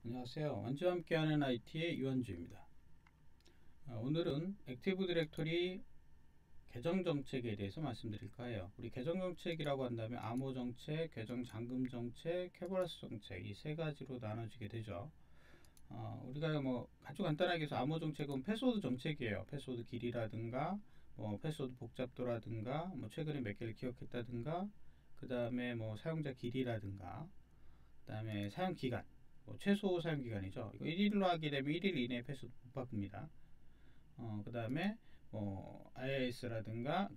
안녕하세요. 완주와 함께하는 IT의 유한주입니다. 오늘은 액티브 디렉토리 계정 정책에 대해서 말씀드릴까 해요. 우리 계정 정책이라고 한다면 암호 정책, 계정 잠금 정책, 캐버러스 정책 이 세 가지로 나눠지게 되죠. 우리가 뭐 아주 간단하게 해서 암호 정책은 패스워드 정책이에요. 패스워드 길이라든가 패스워드 복잡도라든가 최근에 몇 개를 기억했다든가 그 다음에 사용자 길이라든가 그 다음에 사용 기간 최소 사용 기간이죠. 이거 1일로 하게 되면 1일 이내에 패스워드 못 바꿉니다. 그 다음에 IIS라든가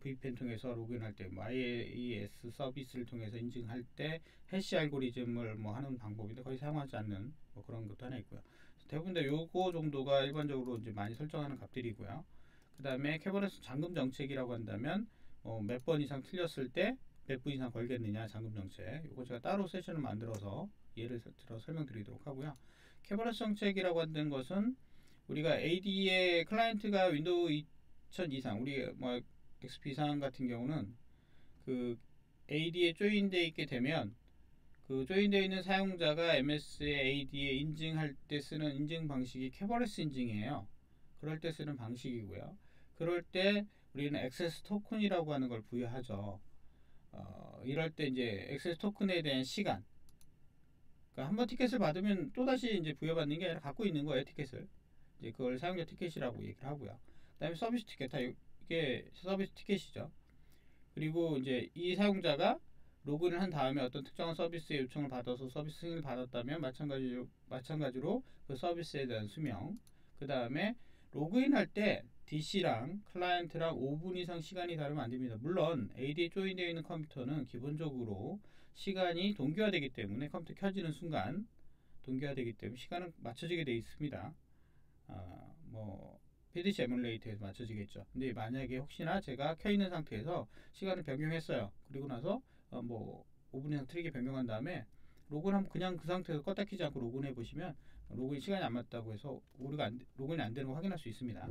VPN 통해서 로그인할 때 IIS 서비스를 통해서 인증할 때 해시 알고리즘을 하는 방법인데 거의 사용하지 않는 그런 것도 하나 있고요. 대부분 다 요거 정도가 일반적으로 이제 많이 설정하는 값들이고요. 그 다음에 캐버러스 잠금 정책이라고 한다면 몇 번 이상 틀렸을 때 몇 분 이상 걸겠느냐 잠금 정책. 이거 제가 따로 세션을 만들어서 예를 들어 설명드리도록 하고요. 캐버러스 정책이라고 하는 것은 우리가 AD의 클라이언트가 윈도우 2000 이상, 우리 XP 이상 같은 경우는 그 AD에 조인되어 있게 되면 그 조인되어 있는 사용자가 MS의 AD에 인증할 때 쓰는 인증 방식이 캐버러스 인증이에요. 그럴 때 쓰는 방식이고요. 그럴 때 우리는 액세스 토큰이라고 하는 걸 부여하죠. 이럴 때 이제 액세스 토큰에 대한 시간, 그러니까 한번 티켓을 받으면 또다시 이제 부여받는 게 아니라 갖고 있는 거예요. 티켓을. 이제 그걸 사용자 티켓이라고 얘기를 하고요. 그 다음에 서비스 티켓, 이게 서비스 티켓이죠. 그리고 이제 이 사용자가 로그인을 한 다음에 어떤 특정한 서비스의 요청을 받아서 서비스 승인을 받았다면 마찬가지로 그 서비스에 대한 수명, 그 다음에 로그인할 때 DC랑 클라이언트랑 5분 이상 시간이 다르면 안됩니다. 물론 AD에 조인되어 있는 컴퓨터는 기본적으로 시간이 동기화되기 때문에 컴퓨터 켜지는 순간 동기화되기 때문에 시간은 맞춰지게 되어 있습니다. PDC 에뮬레이터에서 맞춰지겠죠. 근데 만약에 혹시나 제가 켜있는 상태에서 시간을 변경했어요. 그리고 나서 5분 이상 틀리게 변경한 다음에 로그인하면 그냥 그 상태에서 껐다 키지 않고 로그인해 보시면 로그인 시간이 안 맞다고 해서 로그인이 안 되는 거 확인할 수 있습니다.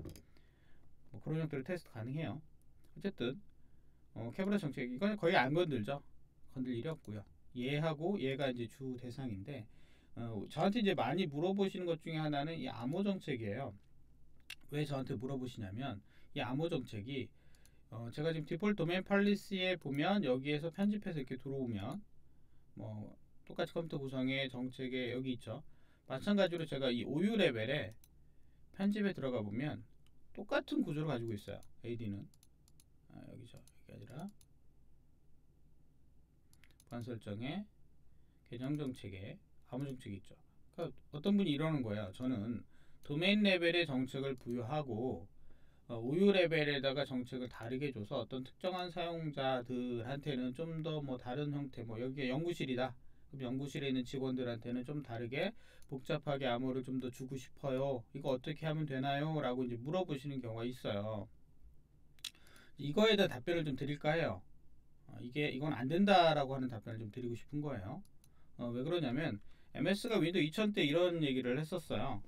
그런 형태로 테스트 가능해요. 어쨌든 캐버러스 정책 이건 거의 안 건들죠. 건들 일이 없고요. 얘하고 얘가 이제 주 대상인데 저한테 이제 많이 물어보시는 것 중에 하나는 이 암호 정책이에요. 왜 저한테 물어보시냐면 이 암호 정책이 제가 지금 디폴트 도메인 팔리시에 보면 여기에서 편집해서 이렇게 들어오면 똑같이 컴퓨터 구성의 정책에 여기 있죠. 마찬가지로 제가 이 OU 레벨에 편집에 들어가 보면 똑같은 구조를 가지고 있어요. AD는 여기죠. 이게 아니라 보안 설정에 계정 정책에 암호 정책이 있죠. 그러니까 어떤 분이 이러는 거예요. 저는 도메인 레벨의 정책을 부여하고 OU 레벨에다가 정책을 다르게 줘서 어떤 특정한 사용자들한테는 좀 더 다른 형태, 여기에 연구실이다. 그럼 연구실에 있는 직원들한테는 좀 다르게 복잡하게 암호를 좀 더 주고 싶어요. 이거 어떻게 하면 되나요? 라고 이제 물어보시는 경우가 있어요. 이거에 대한 답변을 좀 드릴까 해요. 이건 안 된다라고 하는 답변을 좀 드리고 싶은 거예요. 왜 그러냐면 MS가 윈도우 2000 때 이런 얘기를 했었어요.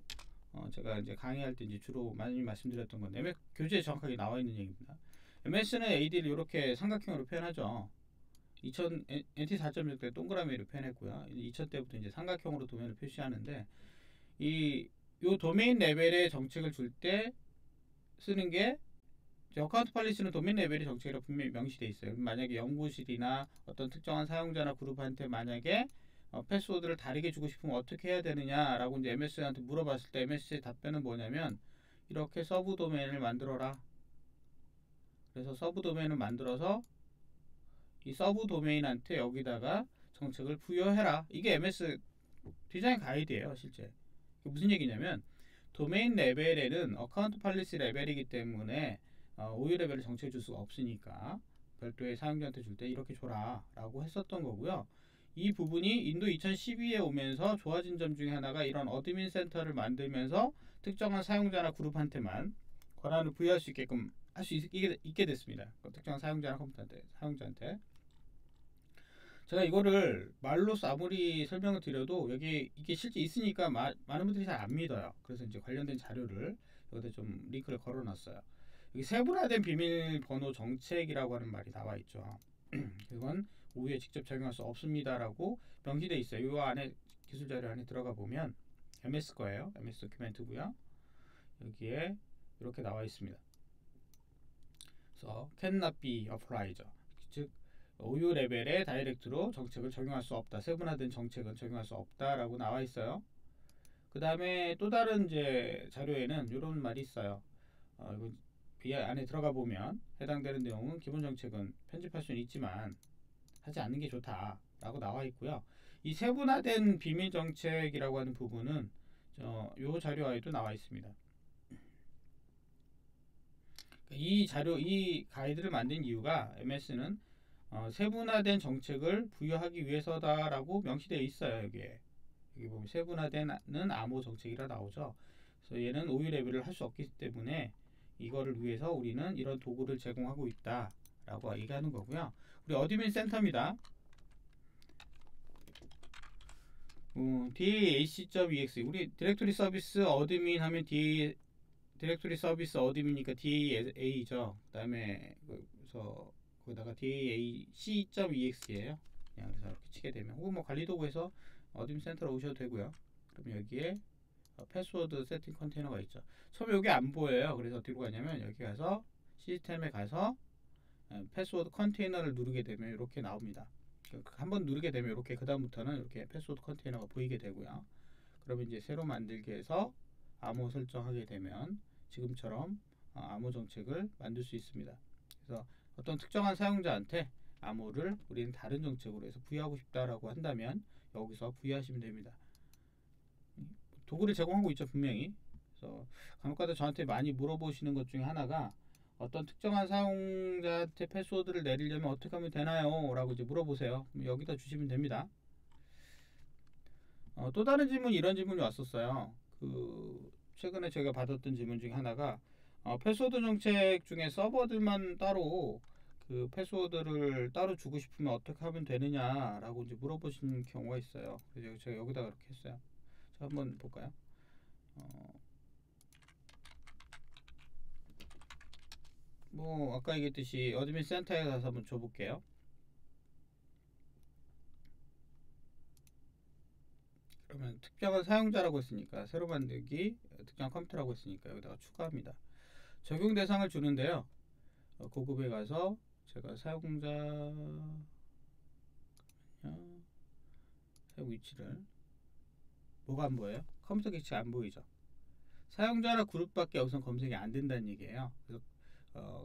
제가 이제 강의할 때 이제 주로 많이 말씀드렸던 건데 MS 교재에 정확하게 나와 있는 얘기입니다. MS는 AD를 이렇게 삼각형으로 표현하죠. 2000 NT 4.0 때 동그라미로 표현했고요. 2000 때부터 이제 삼각형으로 도면을 표시하는데 요 도메인 레벨의 정책을 줄 때 쓰는 게 어카운트 팔리시는 도메인 레벨의 정책이라고 분명히 명시되어 있어요. 만약에 연구실이나 어떤 특정한 사용자나 그룹한테 만약에 패스워드를 다르게 주고 싶으면 어떻게 해야 되느냐라고 이제 MS한테 물어봤을 때 MS의 답변은 뭐냐면 이렇게 서브 도메인을 만들어라. 그래서 서브 도메인을 만들어서 이 서브 도메인한테 여기다가 정책을 부여해라. 이게 MS 디자인 가이드예요, 실제. 무슨 얘기냐면 도메인 레벨에는 어카운트 팔리시 레벨이기 때문에 OU 레벨을 정책해 줄 수가 없으니까 별도의 사용자한테 줄 때 이렇게 줘라 라고 했었던 거고요. 이 부분이 인도 2012에 오면서 좋아진 점 중에 하나가 이런 어드민 센터를 만들면서 특정한 사용자나 그룹한테만 권한을 부여할 수 있게끔 할 수 있게 됐습니다. 특정한 사용자나 사용자한테. 제가 이거를 말로써 아무리 설명을 드려도 이게 실제 있으니까 많은 분들이 잘 안 믿어요. 그래서 이제 관련된 자료를 여기다 좀 링크를 걸어 놨어요. 여기 세분화된 비밀번호 정책이라고 하는 말이 나와 있죠. 그건 OU에 직접 적용할 수 없습니다라고 명시되어 있어요. 이 안에 기술 자료 안에 들어가 보면 MS 거예요. MS 도큐멘트고요. 여기에 이렇게 나와 있습니다. 그래서 cannot be applied, 즉 OU 레벨의 다이렉트로 정책을 적용할 수 없다. 세분화된 정책은 적용할 수 없다라고 나와 있어요. 그 다음에 또 다른 이제 자료에는 이런 말이 있어요. 이 안에 들어가 보면 해당되는 내용은 기본 정책은 편집할 수는 있지만 하지 않는 게 좋다라고 나와 있고요. 이 세분화된 비밀 정책이라고 하는 부분은 이 자료에도 나와 있습니다. 이 자료, 이 가이드를 만든 이유가 MS는 세분화된 정책을 부여하기 위해서다라고 명시되어 있어요. 여기 보면 세분화된은 암호 정책이라 나오죠. 그래서 얘는 OU 레벨을 할 수 없기 때문에 이거를 위해서 우리는 이런 도구를 제공하고 있다라고 얘기하는 거고요. 우리 어드민 센터입니다. DAC.exe, 우리 디렉토리 서비스 어드민 하면 디렉토리 서비스 어드민이니까 DA죠. 그 다음에 그래서 거기다가 DAC.exe예요. 그냥 그래서 이렇게 치게 되면, 혹은 뭐 관리도구에서 어드민 센터로 오셔도 되고요. 그럼 여기에 패스워드 세팅 컨테이너가 있죠. 처음에 여기 안 보여요. 그래서 어디로 가냐면 여기 가서 시스템에 가서 패스워드 컨테이너를 누르게 되면 이렇게 나옵니다. 한번 누르게 되면 이렇게, 그 다음부터는 이렇게 패스워드 컨테이너가 보이게 되고요. 그러면 이제 새로 만들기 해서 암호 설정하게 되면 지금처럼 암호 정책을 만들 수 있습니다. 그래서 어떤 특정한 사용자한테 암호를 우리는 다른 정책으로 해서 부여하고 싶다라고 한다면 여기서 부여하시면 됩니다. 도구를 제공하고 있죠, 분명히. 그래서 간혹가다 저한테 많이 물어보시는 것 중에 하나가, 어떤 특정한 사용자한테 패스워드를 내리려면 어떻게 하면 되나요? 라고 이제 물어보세요. 여기다 주시면 됩니다. 또 다른 질문, 이런 질문이 왔었어요. 최근에 제가 받았던 질문 중에 하나가, 패스워드 정책 중에 서버들만 따로 그 패스워드를 따로 주고 싶으면 어떻게 하면 되느냐라고 이제 물어보시는 경우가 있어요. 그래서 제가 여기다가 이렇게 했어요. 자, 한번 볼까요? 뭐 아까 얘기했듯이 어드민 센터에 가서 한번 줘볼게요. 그러면 특정한 사용자라고 했으니까 새로 만들기, 특정한 컴퓨터라고 했으니까 여기다가 추가합니다. 적용 대상을 주는데요. 고급에 가서 제가 사용자 사용 위치를, 뭐가 안 보여요? 컴퓨터 기치 안 보이죠? 사용자나 그룹밖에 여기서 검색이 안 된다는 얘기예요. 그래서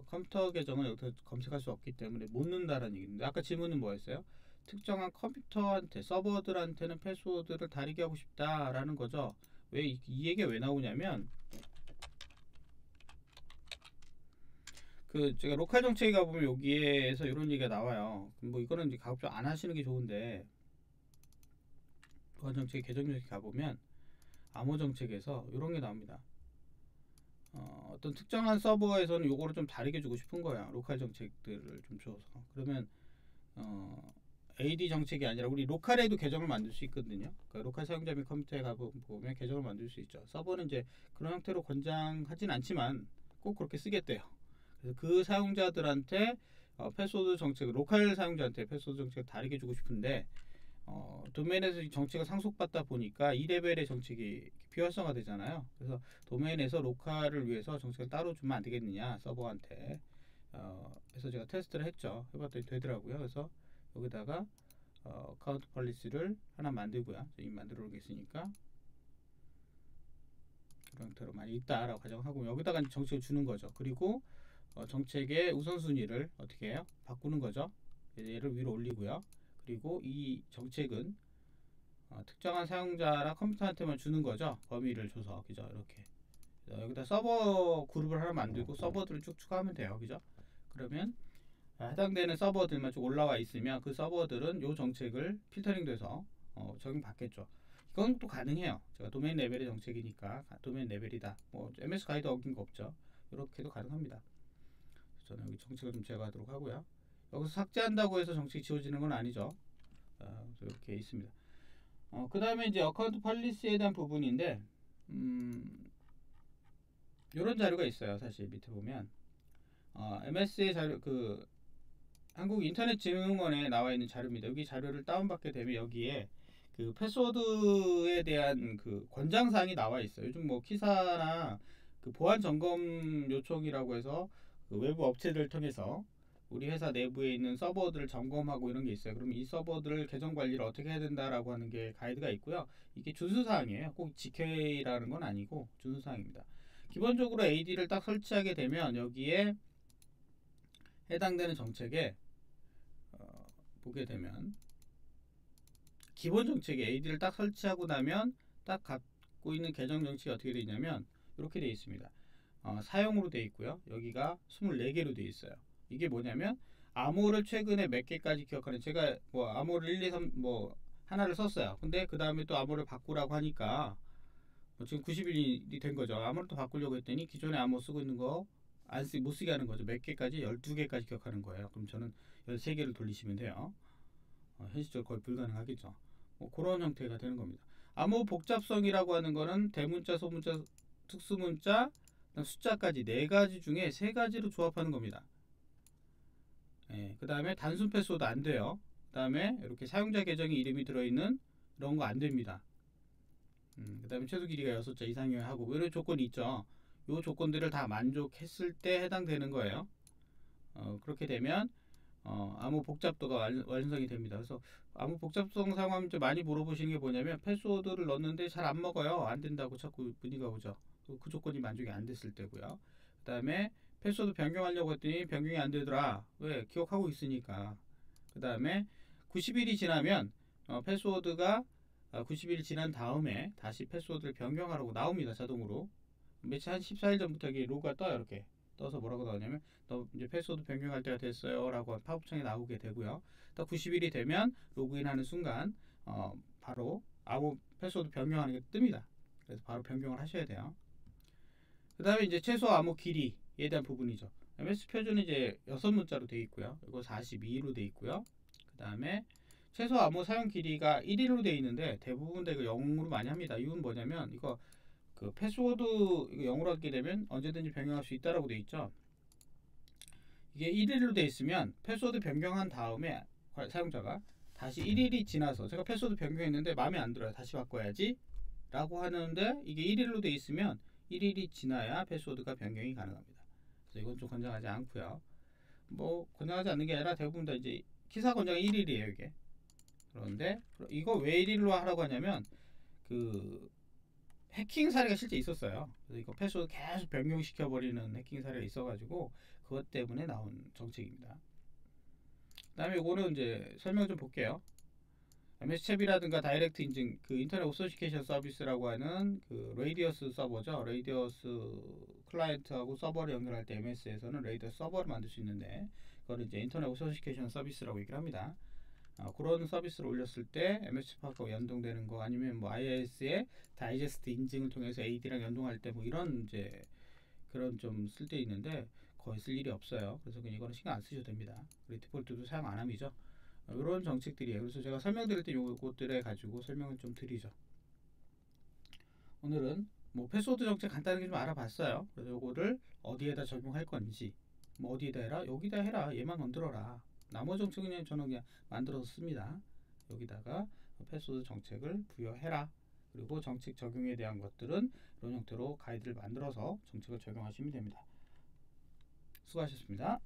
컴퓨터 계정은 여기서 검색할 수 없기 때문에 못 넣는다는 얘기인데, 아까 질문은 뭐였어요? 특정한 컴퓨터한테, 서버들한테는 패스워드를 다르게 하고 싶다라는 거죠. 왜 이 얘기가 왜 나오냐면, 제가 로컬 정책에 가보면 여기에서 이런 얘기가 나와요. 뭐 이거는 이제 가급적 안 하시는 게 좋은데, 로컬 정책 계정 정책에 가보면 암호 정책에서 이런 게 나옵니다. 어떤 특정한 서버에서는 요거를 좀 다르게 주고 싶은 거야. 로컬 정책들을 좀 줘서. 그러면 AD 정책이 아니라 우리 로컬에도 계정을 만들 수 있거든요. 그러니까 로컬 사용자 및 컴퓨터에 가보면 계정을 만들 수 있죠. 서버는 이제 그런 형태로 권장하진 않지만 꼭 그렇게 쓰겠대요. 그래서 그 사용자들한테 패스워드 정책을, 로컬 사용자한테 패스워드 정책을 다르게 주고 싶은데, 도메인에서 정책을 상속받다 보니까 이 레벨의 정책이 비활성화 되잖아요. 그래서 도메인에서 로컬을 위해서 정책을 따로 주면 안 되겠느냐, 서버한테. 그래서 제가 테스트를 했죠. 해봤더니 되더라고요. 그래서 여기다가 카운트 폴리시를 하나 만들고요. 이미 만들어 놓겠으니까 그런 형태로 많이 있다라고 가정하고, 여기다가 정책을 주는 거죠. 그리고 정책의 우선순위를 어떻게 해요? 바꾸는 거죠. 얘를 위로 올리고요. 그리고 이 정책은 특정한 사용자나 컴퓨터한테만 주는 거죠. 범위를 줘서, 그죠? 이렇게 여기다 서버 그룹을 하나 만들고 서버들을 쭉 추가하면 돼요, 그죠? 그러면 해당되는 서버들만 쭉 올라와 있으면 그 서버들은 요 정책을 필터링돼서 적용받겠죠. 이건 또 가능해요. 제가 도메인 레벨의 정책이니까 도메인 레벨이다. 뭐 MS 가이드 어긴 거 없죠. 이렇게도 가능합니다. 저는 여기 정책을 좀 제거하도록 하고요. 여기서 삭제한다고 해서 정책이 지워지는 건 아니죠. 이렇게 있습니다. 그 다음에 이제 어카운트 폴리시에 대한 부분인데, 이런 자료가 있어요. 사실 밑에 보면 MS의 자료, 한국인터넷진흥원에 나와 있는 자료입니다. 여기 자료를 다운받게 되면 여기에 그 패스워드에 대한 그 권장 사항이 나와 있어요. 요즘 뭐 키사나 그 보안 점검 요청이라고 해서 그 외부 업체들을 통해서 우리 회사 내부에 있는 서버들을 점검하고 이런 게 있어요. 그럼 이 서버들을 계정 관리를 어떻게 해야 된다라고 하는 게 가이드가 있고요. 이게 준수 사항이에요. 꼭 지켜라는 건 아니고 준수 사항입니다. 기본적으로 AD를 딱 설치하게 되면 여기에 해당되는 정책에 보게 되면 기본 정책에 AD를 딱 설치하고 나면 딱 갖고 있는 계정 정책이 어떻게 되어 있냐면 이렇게 되어 있습니다. 사용으로 되어 있고요. 여기가 24개로 되어 있어요. 이게 뭐냐면 암호를 최근에 몇 개까지 기억하는, 제가 뭐 암호를 1, 2, 3 뭐 하나를 썼어요. 근데 그 다음에 또 암호를 바꾸라고 하니까 뭐 지금 90일이 된 거죠. 암호를 또 바꾸려고 했더니 기존에 암호 쓰고 있는 거 못 쓰게 하는 거죠. 몇 개까지? 12개까지 기억하는 거예요. 그럼 저는 13개를 돌리시면 돼요. 현실적으로 거의 불가능하겠죠. 뭐 그런 형태가 되는 겁니다. 암호 복잡성이라고 하는 거는 대문자, 소문자, 특수문자, 숫자까지 4가지 중에 3가지로 조합하는 겁니다. 그 다음에 단순 패스워드 안 돼요. 그 다음에 이렇게 사용자 계정에 이름이 들어있는 이런 거 안 됩니다. 그 다음에 최소 길이가 6자 이상이어야 하고 이런 조건이 있죠. 이 조건들을 다 만족했을 때 해당되는 거예요. 그렇게 되면 암호 복잡도가 완성이 됩니다. 그래서 암호 복잡성 사용하면 좀 많이 물어보시는 게 뭐냐면 패스워드를 넣었는데 잘 안 먹어요. 안 된다고 자꾸 문의가 오죠. 그 조건이 만족이 안 됐을 때고요. 그 다음에 패스워드 변경하려고 했더니 변경이 안 되더라. 왜? 기억하고 있으니까. 그 다음에 90일이 지나면 패스워드가 90일 지난 다음에 다시 패스워드를 변경하라고 나옵니다. 자동으로. 며칠 한 14일 전부터 이게 로그가 떠요. 이렇게 떠서 뭐라고 나오냐면 너 이제 패스워드 변경할 때가 됐어요 라고 팝업창에 나오게 되고요. 딱 90일이 되면 로그인하는 순간 바로 암호 패스워드 변경하는 게 뜹니다. 그래서 바로 변경을 하셔야 돼요. 그 다음에 이제 최소 암호 길이에 대한 부분이죠. MS 표준은 이제 6문자로 되어 있고요. 이거 42로 되어 있고요. 그 다음에 최소 암호 사용 길이가 1일로 되어 있는데 대부분 다 이거 0으로 많이 합니다. 이유는 뭐냐면 이거 그 패스워드 이거 0으로 하게 되면 언제든지 변경할 수 있다라고 되어 있죠. 이게 1일로 되어 있으면 패스워드 변경한 다음에 사용자가 다시 1일이 지나서 제가 패스워드 변경했는데 마음에 안 들어요. 다시 바꿔야지 라고 하는데 이게 1일로 되어 있으면 1일이 지나야 패스워드가 변경이 가능합니다. 그래서 이건 좀 권장하지 않고요. 뭐 권장하지 않는 게 아니라 대부분 다 이제 기사 권장 1일이에요 이게. 그런데 이거 왜 1일로 하라고 하냐면 그 해킹 사례가 실제 있었어요. 그래서 이거 패스워드 계속 변경시켜 버리는 해킹 사례가 있어가지고 그것 때문에 나온 정책입니다. 그 다음에 이거는 이제 설명 좀 볼게요. MS챗이라든가 다이렉트 인증, 그 인터넷 오서시케이션 서비스라고 하는 그 레이디어스 서버죠. 레이디어스 클라이언트하고 서버를 연결할 때 MS에서는 레이디어스 서버를 만들 수 있는데 그걸 이제 인터넷 오서시케이션 서비스라고 얘기를 합니다. 그런 서비스를 올렸을 때 MS챗하고 연동되는 거 아니면 뭐 IIS의 다이제스트 인증을 통해서 AD랑 연동할 때 뭐 이런 이제 그런 좀 쓸 때 있는데 거의 쓸 일이 없어요. 그래서 그냥 이거는 신경 안 쓰셔도 됩니다. 그리고 디폴트도 사용 안 함이죠. 이런 정책들이에요. 그래서 제가 설명드릴 때 요것들에 가지고 설명을 좀 드리죠. 오늘은 뭐 패스워드 정책 간단하게 좀 알아봤어요. 그래서 요거를 어디에다 적용할 건지, 뭐 어디에다 해라, 여기다 해라, 얘만 만들어라. 나머지 정책은 저는 그냥 만들어서 씁니다. 여기다가 패스워드 정책을 부여해라. 그리고 정책 적용에 대한 것들은 이런 형태로 가이드를 만들어서 정책을 적용하시면 됩니다. 수고하셨습니다.